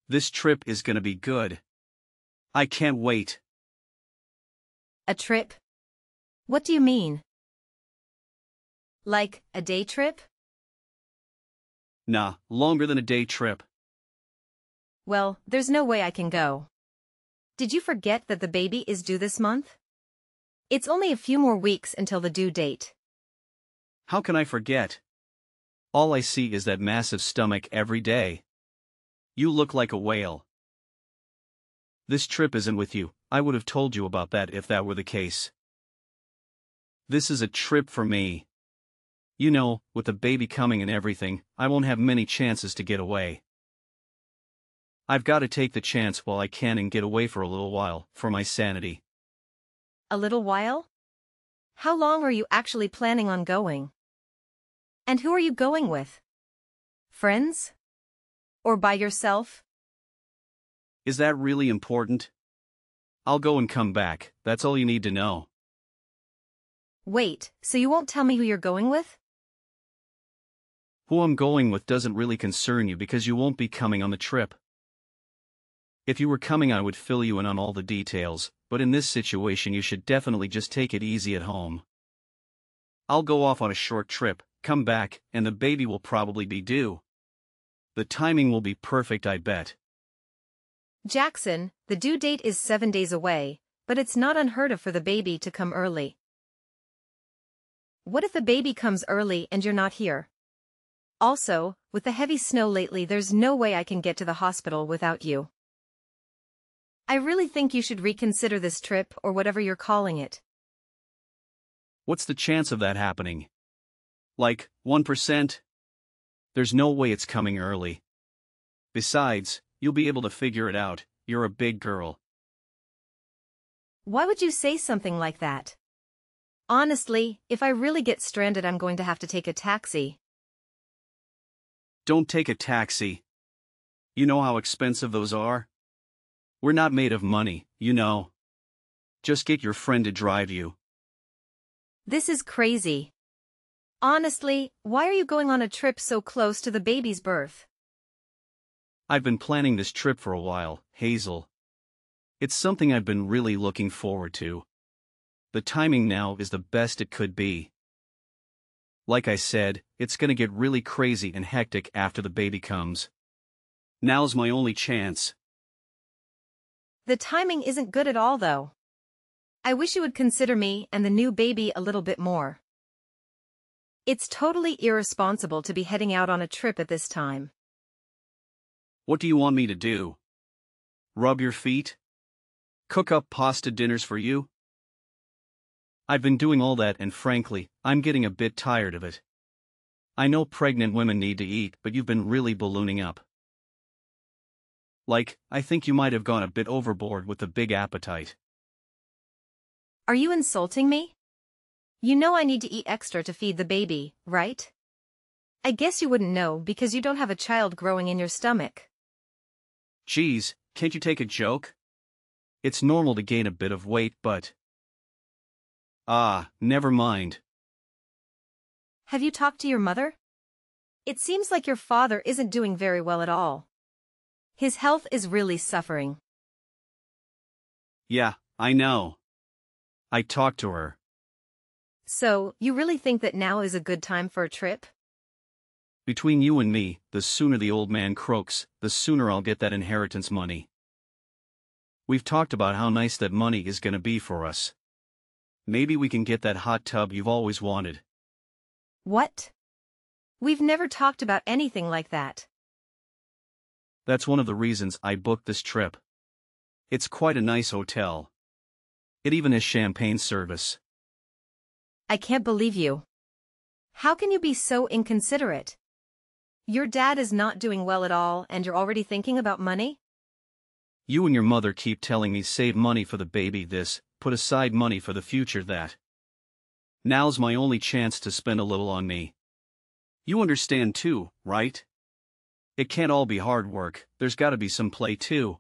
This trip is gonna be good. I can't wait. A trip? What do you mean? Like, a day trip? Nah, longer than a day trip. Well, there's no way I can go. Did you forget that the baby is due this month? It's only a few more weeks until the due date. How can I forget? All I see is that massive stomach every day. You look like a whale. This trip isn't with you. I would have told you about that if that were the case. This is a trip for me. You know, with the baby coming and everything, I won't have many chances to get away. I've got to take the chance while I can and get away for a little while, for my sanity. A little while? How long are you actually planning on going? And who are you going with? Friends? Or by yourself? Is that really important? I'll go and come back, that's all you need to know. Wait, so you won't tell me who you're going with? Who I'm going with doesn't really concern you because you won't be coming on the trip. If you were coming, I would fill you in on all the details, but in this situation you should definitely just take it easy at home. I'll go off on a short trip, come back, and the baby will probably be due. The timing will be perfect, I bet. Jackson, the due date is 7 days away, but it's not unheard of for the baby to come early. What if the baby comes early and you're not here? Also, with the heavy snow lately, there's no way I can get to the hospital without you. I really think you should reconsider this trip or whatever you're calling it. What's the chance of that happening? Like, 1%? There's no way it's coming early. Besides, you'll be able to figure it out, you're a big girl. Why would you say something like that? Honestly, if I really get stranded, I'm going to have to take a taxi. Don't take a taxi. You know how expensive those are? We're not made of money, you know. Just get your friend to drive you. This is crazy. Honestly, why are you going on a trip so close to the baby's birth? I've been planning this trip for a while, Hazel. It's something I've been really looking forward to. The timing now is the best it could be. Like I said, it's gonna get really crazy and hectic after the baby comes. Now's my only chance. The timing isn't good at all, though. I wish you would consider me and the new baby a little bit more. It's totally irresponsible to be heading out on a trip at this time. What do you want me to do? Rub your feet? Cook up pasta dinners for you? I've been doing all that and frankly, I'm getting a bit tired of it. I know pregnant women need to eat, but you've been really ballooning up. Like, I think you might have gone a bit overboard with the big appetite. Are you insulting me? You know I need to eat extra to feed the baby, right? I guess you wouldn't know because you don't have a child growing in your stomach. Geez, can't you take a joke? It's normal to gain a bit of weight, but... never mind. Have you talked to your mother? It seems like your father isn't doing very well at all. His health is really suffering. Yeah, I know. I talked to her. So, you really think that now is a good time for a trip? Between you and me, the sooner the old man croaks, the sooner I'll get that inheritance money. We've talked about how nice that money is gonna be for us. Maybe we can get that hot tub you've always wanted. What? We've never talked about anything like that. That's one of the reasons I booked this trip. It's quite a nice hotel. It even has champagne service. I can't believe you. How can you be so inconsiderate? Your dad is not doing well at all and you're already thinking about money? You and your mother keep telling me save money for the baby this, put aside money for the future that. Now's my only chance to spend a little on me. You understand too, right? It can't all be hard work, there's gotta be some play too.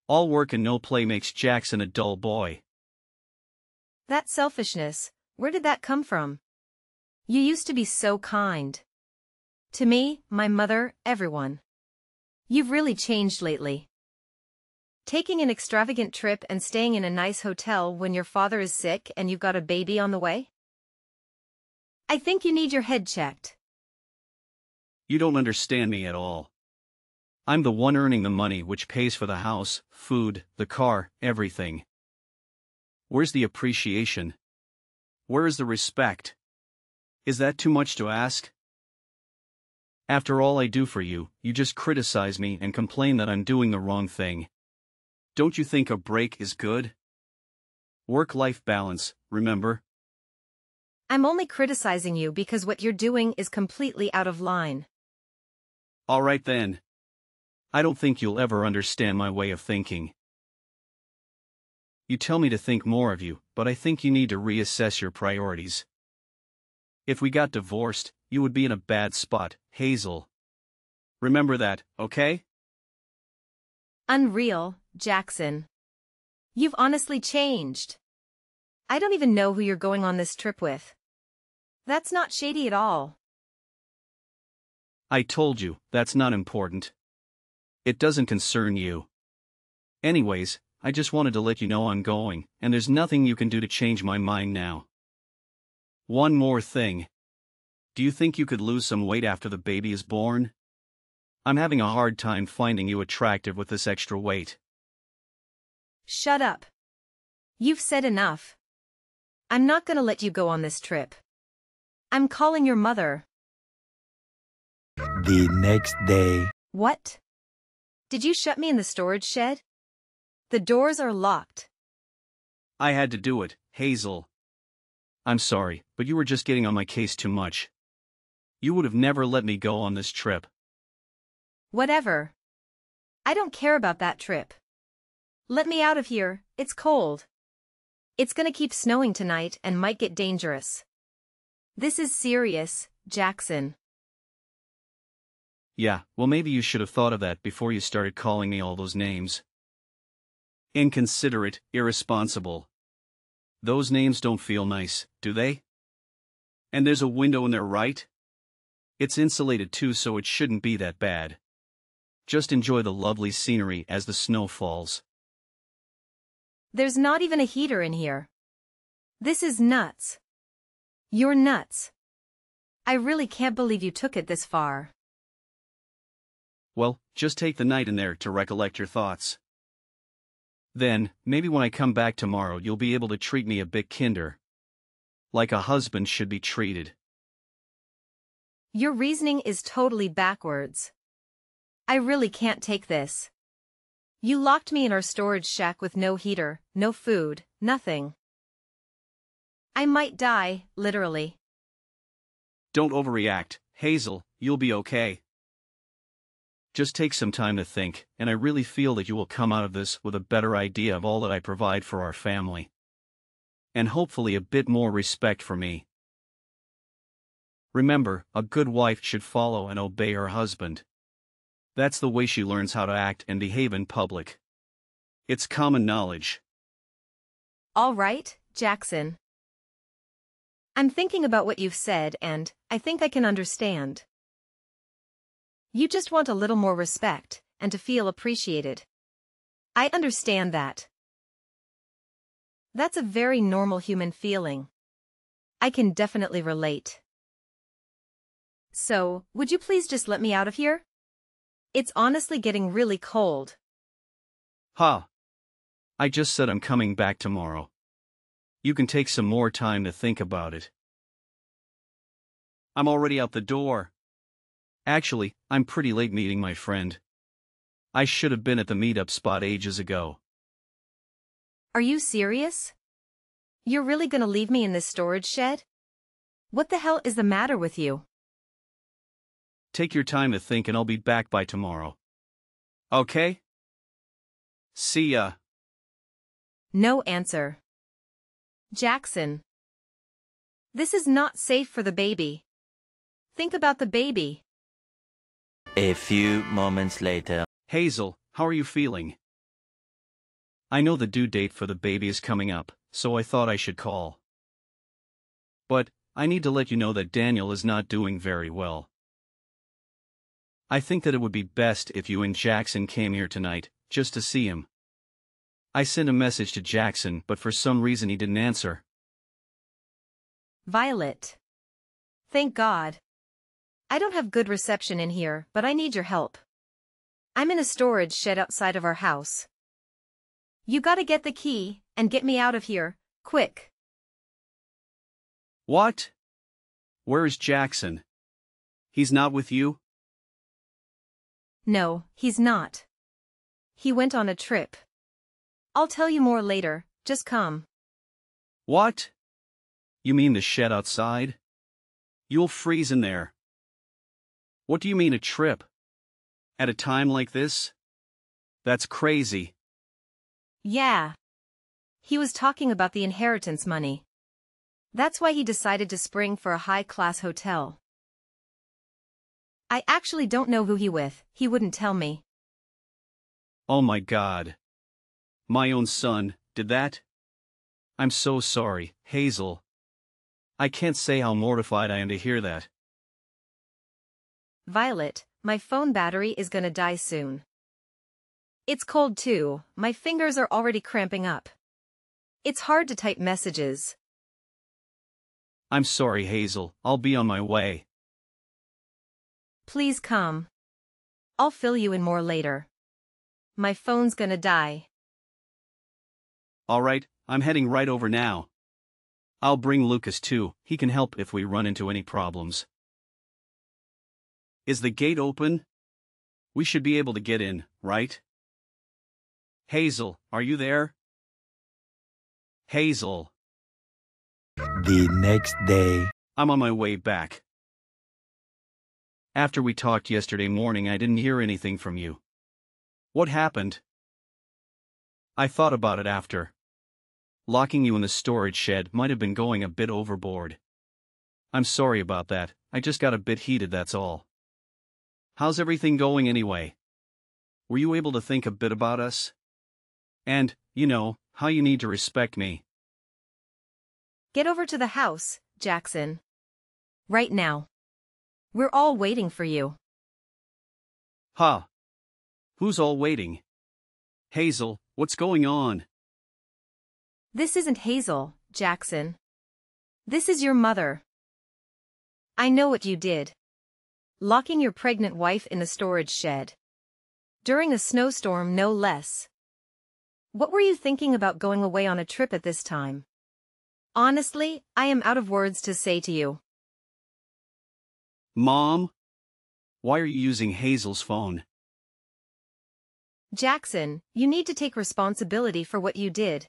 All work and no play makes Jackson a dull boy. That selfishness, where did that come from? You used to be so kind. To me, my mother, everyone. You've really changed lately. Taking an extravagant trip and staying in a nice hotel when your father is sick and you've got a baby on the way? I think you need your head checked. You don't understand me at all. I'm the one earning the money which pays for the house, food, the car, everything. Where's the appreciation? Where is the respect? Is that too much to ask? After all I do for you, you just criticize me and complain that I'm doing the wrong thing. Don't you think a break is good? Work-life balance, remember? I'm only criticizing you because what you're doing is completely out of line. All right then. I don't think you'll ever understand my way of thinking. You tell me to think more of you, but I think you need to reassess your priorities. If we got divorced, you would be in a bad spot, Hazel. Remember that, okay? Unreal, Jackson. You've honestly changed. I don't even know who you're going on this trip with. That's not shady at all. I told you, that's not important. It doesn't concern you. Anyways, I just wanted to let you know I'm going, and there's nothing you can do to change my mind now. One more thing. Do you think you could lose some weight after the baby is born? I'm having a hard time finding you attractive with this extra weight. Shut up. You've said enough. I'm not gonna let you go on this trip. I'm calling your mother. The next day. What? Did you shut me in the storage shed? The doors are locked. I had to do it, Hazel. I'm sorry, but you were just getting on my case too much. You would have never let me go on this trip. Whatever. I don't care about that trip. Let me out of here, it's cold. It's gonna keep snowing tonight and might get dangerous. This is serious, Jackson. Yeah, well maybe you should have thought of that before you started calling me all those names. Inconsiderate, irresponsible. Those names don't feel nice, do they? And there's a window in there, right? It's insulated too, so it shouldn't be that bad. Just enjoy the lovely scenery as the snow falls. There's not even a heater in here. This is nuts. You're nuts. I really can't believe you took it this far. Well, just take the night in there to recollect your thoughts. Then, maybe when I come back tomorrow you'll be able to treat me a bit kinder. Like a husband should be treated. Your reasoning is totally backwards. I really can't take this. You locked me in our storage shack with no heater, no food, nothing. I might die, literally. Don't overreact, Hazel, you'll be okay. Just take some time to think, and I really feel that you will come out of this with a better idea of all that I provide for our family. And hopefully a bit more respect for me. Remember, a good wife should follow and obey her husband. That's the way she learns how to act and behave in public. It's common knowledge. All right, Jackson. I'm thinking about what you've said and I think I can understand. You just want a little more respect and to feel appreciated. I understand that. That's a very normal human feeling. I can definitely relate. So, would you please just let me out of here? It's honestly getting really cold. Ha! I just said I'm coming back tomorrow. You can take some more time to think about it. I'm already out the door. Actually, I'm pretty late meeting my friend. I should have been at the meetup spot ages ago. Are you serious? You're really gonna leave me in this storage shed? What the hell is the matter with you? Take your time to think and I'll be back by tomorrow. Okay? See ya. No answer. Jackson. This is not safe for the baby. Think about the baby. A few moments later. Hazel, how are you feeling? I know the due date for the baby is coming up, so I thought I should call. But, I need to let you know that Daniel is not doing very well. I think that it would be best if you and Jackson came here tonight, just to see him. I sent a message to Jackson, but for some reason he didn't answer. Violet. Thank God. I don't have good reception in here, but I need your help. I'm in a storage shed outside of our house. You gotta get the key, and get me out of here, quick. What? Where is Jackson? He's not with you? No, he's not. He went on a trip. I'll tell you more later, just come. What? You mean the shed outside? You'll freeze in there. What do you mean a trip? At a time like this? That's crazy. Yeah. He was talking about the inheritance money. That's why he decided to spring for a high-class hotel. I actually don't know who he wouldn't tell me. Oh my God. My own son, did that? I'm so sorry, Hazel. I can't say how mortified I am to hear that. Violet, my phone battery is gonna die soon. It's cold too, my fingers are already cramping up. It's hard to type messages. I'm sorry, Hazel, I'll be on my way. Please come. I'll fill you in more later. My phone's gonna die. All right, I'm heading right over now. I'll bring Lucas too, he can help if we run into any problems. Is the gate open? We should be able to get in, right? Hazel, are you there? Hazel. The next day. I'm on my way back. After we talked yesterday morning, I didn't hear anything from you. What happened? I thought about it after. Locking you in the storage shed might have been going a bit overboard. I'm sorry about that, I just got a bit heated, that's all. How's everything going anyway? Were you able to think a bit about us? And, you know, how you need to respect me. Get over to the house, Jackson. Right now. We're all waiting for you. Huh? Who's all waiting? Hazel, what's going on? This isn't Hazel, Jackson. This is your mother. I know what you did. Locking your pregnant wife in the storage shed. During a snowstorm, no less. What were you thinking about going away on a trip at this time? Honestly, I am out of words to say to you. Mom? Why are you using Hazel's phone? Jackson, you need to take responsibility for what you did.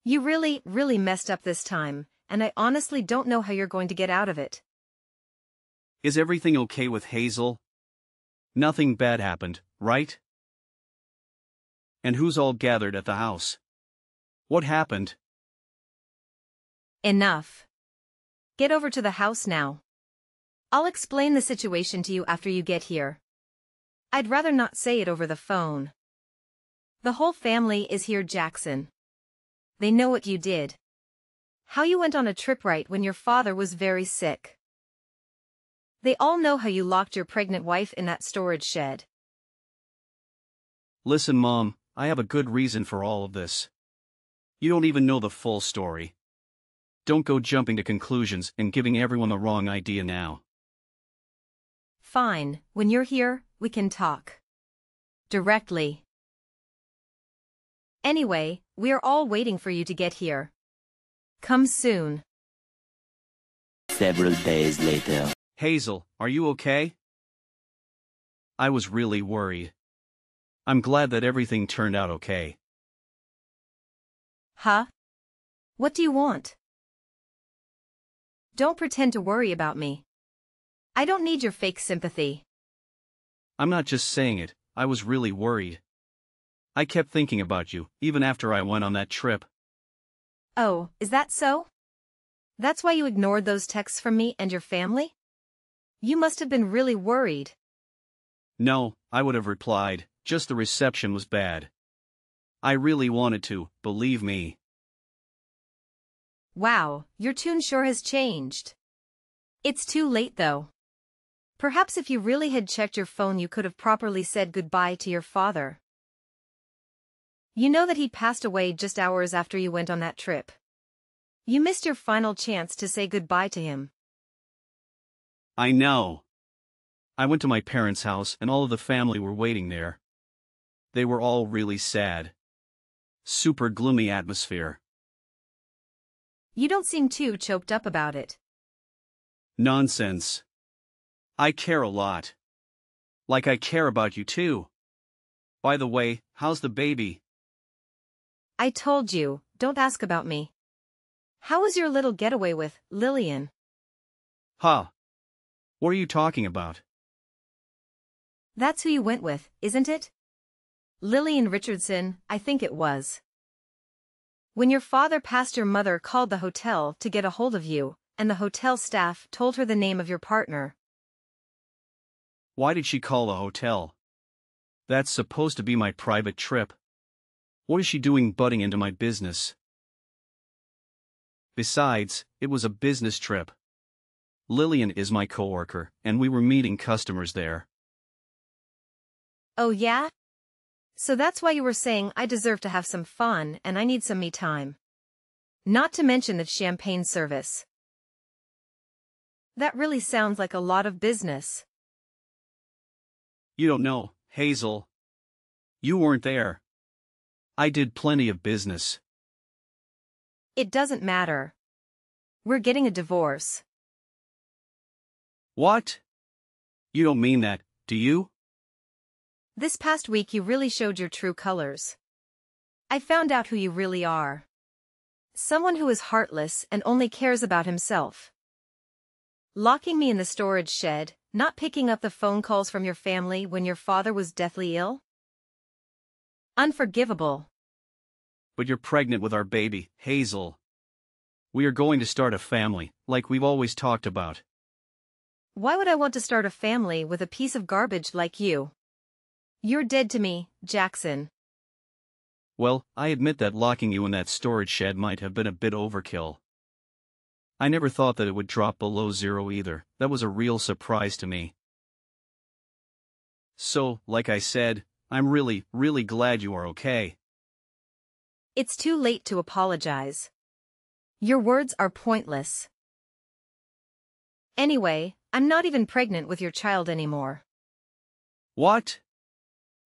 You really messed up this time, and I honestly don't know how you're going to get out of it. Is everything okay with Hazel? Nothing bad happened, right? And who's all gathered at the house? What happened? Enough. Get over to the house now. I'll explain the situation to you after you get here. I'd rather not say it over the phone. The whole family is here, Jackson. They know what you did. How you went on a trip right when your father was very sick. They all know how you locked your pregnant wife in that storage shed. Listen, Mom, I have a good reason for all of this. You don't even know the full story. Don't go jumping to conclusions and giving everyone the wrong idea now. Fine, when you're here, we can talk. Directly. Anyway, we're all waiting for you to get here. Come soon. Several days later. Hazel, are you okay? I was really worried. I'm glad that everything turned out okay. Huh? What do you want? Don't pretend to worry about me. I don't need your fake sympathy. I'm not just saying it, I was really worried. I kept thinking about you, even after I went on that trip. Oh, is that so? That's why you ignored those texts from me and your family? You must have been really worried. No, I would have replied, just the reception was bad. I really wanted to, believe me. Wow, your tune sure has changed. It's too late though. Perhaps if you really had checked your phone you could have properly said goodbye to your father. You know that he passed away just hours after you went on that trip. You missed your final chance to say goodbye to him. I know. I went to my parents' house and all of the family were waiting there. They were all really sad. Super gloomy atmosphere. You don't seem too choked up about it. Nonsense. I care a lot. Like I care about you too. By the way, how's the baby? I told you, don't ask about me. How was your little getaway with Lillian? Huh. What are you talking about? That's who you went with, isn't it? Lillian Richardson, I think it was. When your father passed, your mother called the hotel to get a hold of you, and the hotel staff told her the name of your partner. Why did she call a hotel? That's supposed to be my private trip. What is she doing butting into my business? Besides, it was a business trip. Lillian is my coworker, and we were meeting customers there. Oh yeah? So that's why you were saying I deserve to have some fun and I need some me time. Not to mention the champagne service. That really sounds like a lot of business. You don't know, Hazel. You weren't there. I did plenty of business. It doesn't matter. We're getting a divorce. What? You don't mean that, do you? This past week you really showed your true colors. I found out who you really are. Someone who is heartless and only cares about himself. Locking me in the storage shed, not picking up the phone calls from your family when your father was deathly ill? Unforgivable. But you're pregnant with our baby, Hazel. We are going to start a family, like we've always talked about. Why would I want to start a family with a piece of garbage like you? You're dead to me, Jackson. Well, I admit that locking you in that storage shed might have been a bit overkill. I never thought that it would drop below zero either. That was a real surprise to me. So, like I said, I'm really, really glad you are okay. It's too late to apologize. Your words are pointless. Anyway, I'm not even pregnant with your child anymore. What?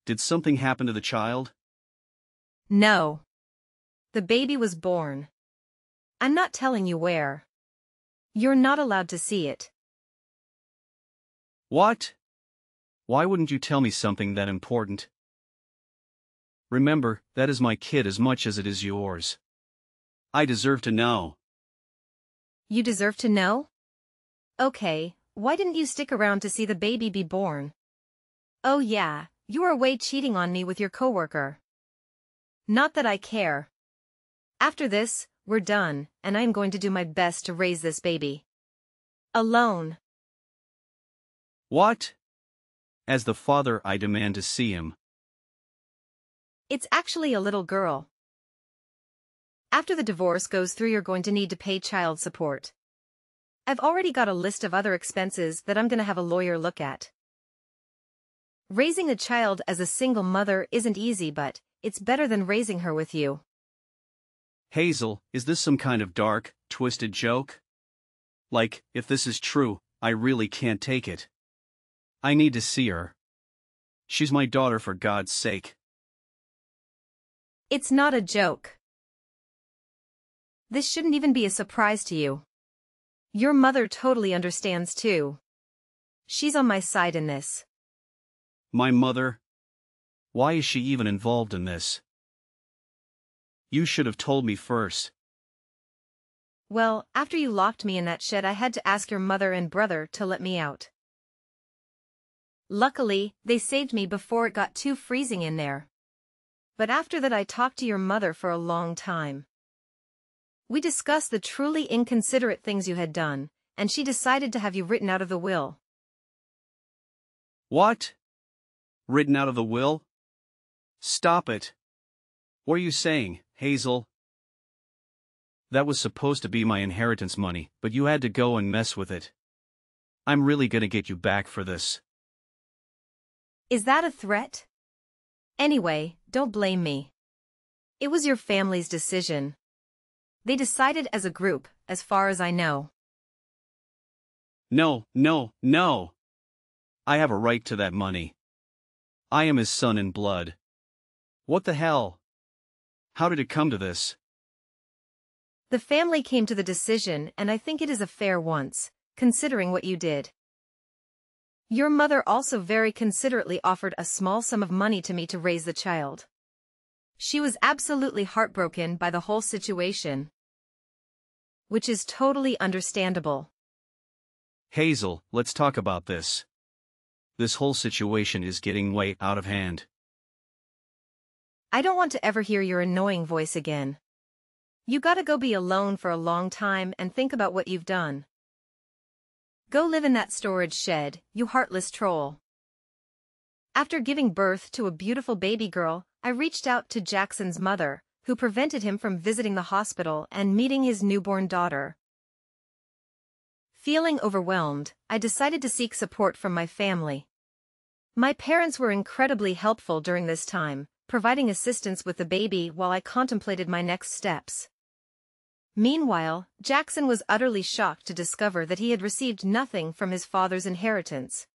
Did something happen to the child? No. The baby was born. I'm not telling you where. You're not allowed to see it. What? Why wouldn't you tell me something that important? Remember, that is my kid as much as it is yours. I deserve to know. You deserve to know? Okay, why didn't you stick around to see the baby be born? Oh yeah, you were away cheating on me with your coworker. Not that I care. After this, we're done, and I'm going to do my best to raise this baby. Alone. What? As the father, I demand to see him. It's actually a little girl. After the divorce goes through, you're going to need to pay child support. I've already got a list of other expenses that I'm going to have a lawyer look at. Raising a child as a single mother isn't easy, but it's better than raising her with you. Hazel, is this some kind of dark, twisted joke? Like, if this is true, I really can't take it. I need to see her. She's my daughter, for God's sake. It's not a joke. This shouldn't even be a surprise to you. Your mother totally understands too. She's on my side in this. My mother? Why is she even involved in this? You should have told me first. Well, after you locked me in that shed, I had to ask your mother and brother to let me out. Luckily, they saved me before it got too freezing in there. But after that, I talked to your mother for a long time. We discussed the truly inconsiderate things you had done, and she decided to have you written out of the will. What? Written out of the will? Stop it. What are you saying, Hazel? That was supposed to be my inheritance money, but you had to go and mess with it. I'm really gonna get you back for this. Is that a threat? Anyway, don't blame me. It was your family's decision. They decided as a group, as far as I know. No, no, no. I have a right to that money. I am his son in blood. What the hell? How did it come to this? The family came to the decision, and I think it is a fair one, considering what you did. Your mother also very considerately offered a small sum of money to me to raise the child. She was absolutely heartbroken by the whole situation. Which is totally understandable. Hazel, let's talk about this. This whole situation is getting way out of hand. I don't want to ever hear your annoying voice again. You gotta go be alone for a long time and think about what you've done. Go live in that storage shed, you heartless troll. After giving birth to a beautiful baby girl, I reached out to Jackson's mother, who prevented him from visiting the hospital and meeting his newborn daughter. Feeling overwhelmed, I decided to seek support from my family. My parents were incredibly helpful during this time, providing assistance with the baby while I contemplated my next steps. Meanwhile, Jackson was utterly shocked to discover that he had received nothing from his father's inheritance.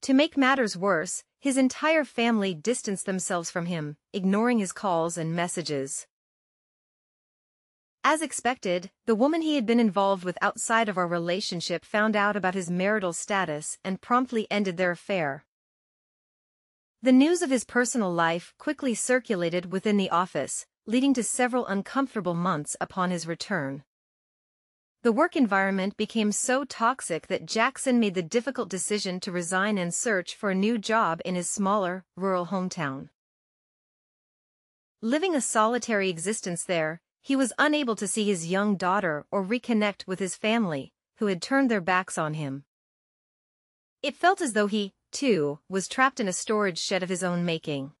To make matters worse, his entire family distanced themselves from him, ignoring his calls and messages. As expected, the woman he had been involved with outside of our relationship found out about his marital status and promptly ended their affair. The news of his personal life quickly circulated within the office, leading to several uncomfortable months upon his return. The work environment became so toxic that Jackson made the difficult decision to resign and search for a new job in his smaller, rural hometown. Living a solitary existence there, he was unable to see his young daughter or reconnect with his family, who had turned their backs on him. It felt as though he, too, was trapped in a storage shed of his own making.